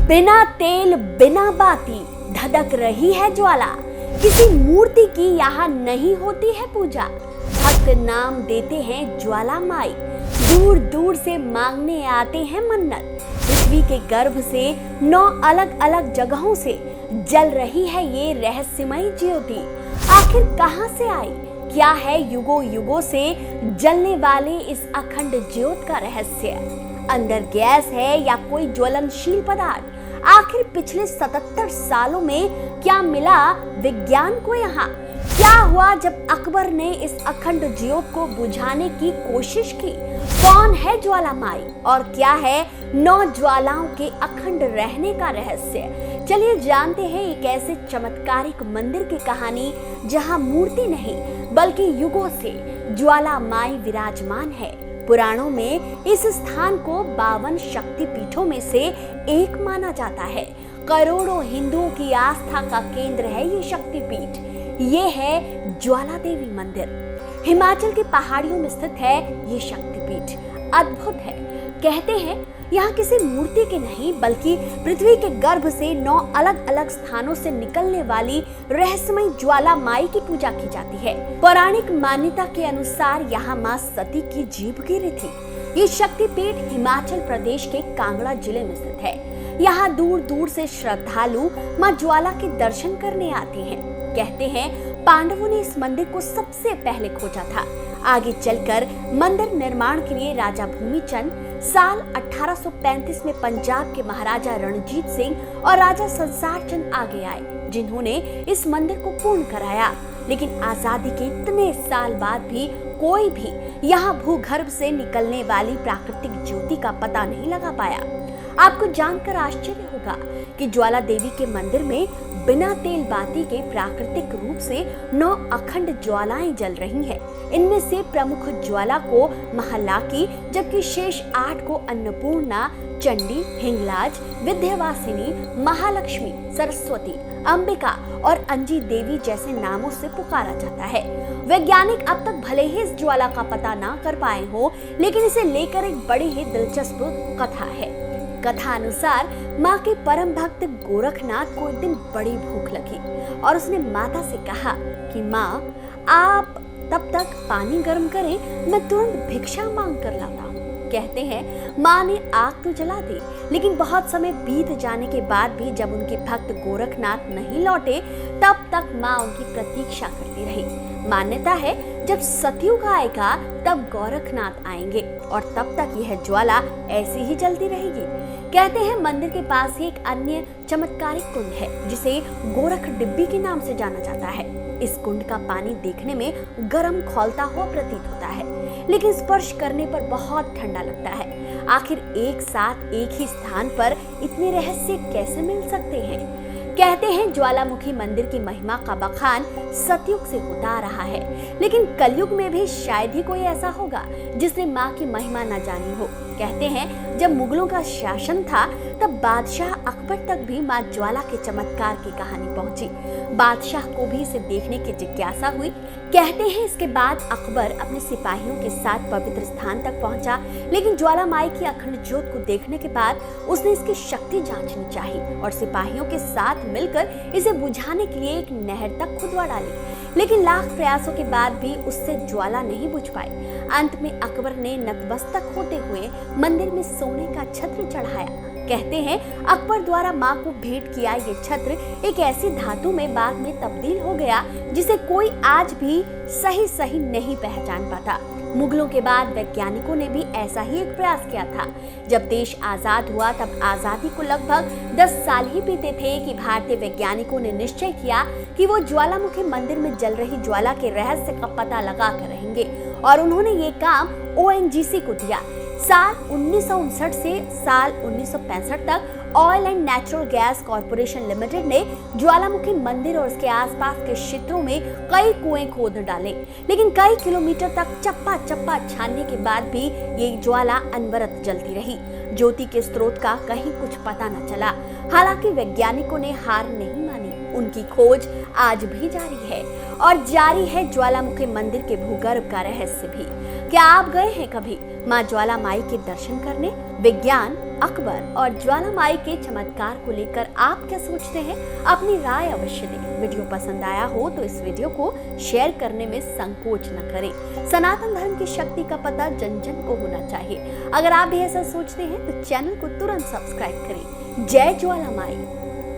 बिना तेल बिना बाती धधक रही है ज्वाला। किसी मूर्ति की यहाँ नहीं होती है पूजा। भक्त नाम देते हैं ज्वाला माई। दूर दूर से मांगने आते हैं मन्नत। पृथ्वी के गर्भ से 9 अलग अलग जगहों से जल रही है ये रहस्यमयी ज्योति। आखिर कहां से आई? क्या है युगों युगों से जलने वाले इस अखंड ज्योत का रहस्य? अंदर गैस है या कोई ज्वलनशील पदार्थ? आखिर पिछले 77 सालों में क्या मिला विज्ञान को यहाँ? क्या हुआ जब अकबर ने इस अखंड ज्योत को बुझाने की कोशिश की? कौन है ज्वाला माई और क्या है 9 ज्वालाओं के अखंड रहने का रहस्य? चलिए जानते हैं एक ऐसे चमत्कारिक मंदिर की कहानी जहां मूर्ति नहीं बल्कि युगों से ज्वाला माई विराजमान है। पुराणों में इस स्थान को 52 शक्तिपीठों में से एक माना जाता है। करोड़ों हिंदुओं की आस्था का केंद्र है ये शक्तिपीठ। ये है ज्वाला देवी मंदिर। हिमाचल की पहाड़ियों में स्थित है ये शक्तिपीठ। अद्भुत है। कहते हैं यहाँ किसी मूर्ति के नहीं बल्कि पृथ्वी के गर्भ से 9 अलग अलग स्थानों से निकलने वाली रहस्यमयी ज्वाला माई की पूजा की जाती है। पौराणिक मान्यता के अनुसार यहाँ मां सती की जीभ गिरी थी। ये शक्तिपीठ हिमाचल प्रदेश के कांगड़ा जिले में स्थित है। यहाँ दूर दूर से श्रद्धालु मां ज्वाला के दर्शन करने आते हैं। कहते हैं पांडवों ने इस मंदिर को सबसे पहले खोजा था। आगे चलकर मंदिर निर्माण के लिए राजा भूमिचंद साल 1835 में पंजाब के महाराजा रणजीत सिंह और राजा संसार चंद आगे आए, जिन्होंने इस मंदिर को पूर्ण कराया। लेकिन आजादी के इतने साल बाद भी कोई भी यहाँ भूगर्भ से निकलने वाली प्राकृतिक ज्योति का पता नहीं लगा पाया। आपको जानकर आश्चर्य होगा कि ज्वाला देवी के मंदिर में बिना तेल बाती के प्राकृतिक रूप से 9 अखंड ज्वालाएं जल रही हैं। इनमें से प्रमुख ज्वाला को महालाकी, जबकि शेष 8 को अन्नपूर्णा, चंडी, हिंगलाज, विंध्यवासिनी, महालक्ष्मी, सरस्वती, अंबिका और अंजी देवी जैसे नामों से पुकारा जाता है। वैज्ञानिक अब तक भले ही इस ज्वाला का पता ना कर पाए हो, लेकिन इसे लेकर एक बड़ी ही दिलचस्प कथा है। कथा अनुसार माँ के परम भक्त गोरखनाथ को एक दिन बड़ी भूख लगी और उसने माता से कहा कि माँ, आप तब तक पानी गर्म करें, मैं तुरंत भिक्षा मांग कर लाता हूँ। कहते हैं माँ ने आग तो जला दी, लेकिन बहुत समय बीत जाने के बाद भी जब उनके भक्त गोरखनाथ नहीं लौटे, तब तक माँ उनकी प्रतीक्षा करती रही। मान्यता है जब सतयुग आएगा तब गोरखनाथ आएंगे और तब तक यह ज्वाला ऐसी ही जलती रहेगी। कहते हैं मंदिर के पास ही एक अन्य चमत्कारिक कुंड है जिसे गोरख डिब्बी के नाम से जाना जाता है। इस कुंड का पानी देखने में गर्म खौलता हुआ प्रतीत होता है, लेकिन स्पर्श करने पर बहुत ठंडा लगता है। आखिर एक साथ एक ही स्थान पर इतने रहस्य कैसे मिल सकते हैं? कहते हैं ज्वालामुखी मंदिर की महिमा का बखान सतयुग से होता आ रहा है, लेकिन कलयुग में भी शायद ही कोई ऐसा होगा जिसने माँ की महिमा न जानी हो। कहते हैं जब मुगलों का शासन था तब बादशाह अकबर तक भी माँ ज्वाला के चमत्कार की कहानी पहुंची। बादशाह को भी इसे देखने की जिज्ञासा हुई। कहते हैं इसके बाद अकबर अपने सिपाहियों के साथ पवित्र स्थान तक पहुंचा, लेकिन ज्वाला माई की अखंड ज्योत को देखने के बाद उसने इसकी शक्ति जांचनी चाहिए और सिपाहियों के साथ मिलकर इसे बुझाने के लिए एक नहर तक खुदवा डाली। लेकिन लाख प्रयासों के बाद भी उससे ज्वाला नहीं बुझ पाई। अंत में अकबर ने नतमस्तक होते हुए मंदिर में सोने का छत्र चढ़ाया। कहते हैं अकबर द्वारा माँ को भेंट किया ये छत्र एक ऐसी धातु में बाद में तब्दील हो गया जिसे कोई आज भी सही नहीं पहचान पाता। मुगलों के बाद वैज्ञानिकों ने भी ऐसा ही एक प्रयास किया था। जब देश आजाद हुआ तब आजादी को लगभग 10 साल ही बीते थे कि भारतीय वैज्ञानिकों ने निश्चय किया कि वो ज्वालामुखी मंदिर में जल रही ज्वाला के रहस्य का पता लगा कर रहेंगे और उन्होंने ये काम ONGC को दिया। साल 1959 से साल 1965 तक oil and natural gas corporation limited ने ज्वालामुखी मंदिर और उसके आसपास के क्षेत्रों में कई कुएं खोद डाले, लेकिन कई किलोमीटर तक चप्पा चप्पा छानने के बाद भी ये ज्वाला अनवरत जलती रही। ज्योति के स्रोत का कहीं कुछ पता न चला। हालांकि वैज्ञानिकों ने हार नहीं मानी। उनकी खोज आज भी जारी है और जारी है ज्वालामुखी मंदिर के भूगर्भ का रहस्य भी। क्या आप गए हैं कभी मां ज्वाला माई के दर्शन करने? विज्ञान अकबर और ज्वाला माई के चमत्कार को लेकर आप क्या सोचते हैं? अपनी राय अवश्य दें। वीडियो पसंद आया हो तो इस वीडियो को शेयर करने में संकोच न करें। सनातन धर्म की शक्ति का पता जन जन को होना चाहिए। अगर आप भी ऐसा सोचते हैं तो चैनल को तुरंत सब्सक्राइब करें। जय ज्वाला माई।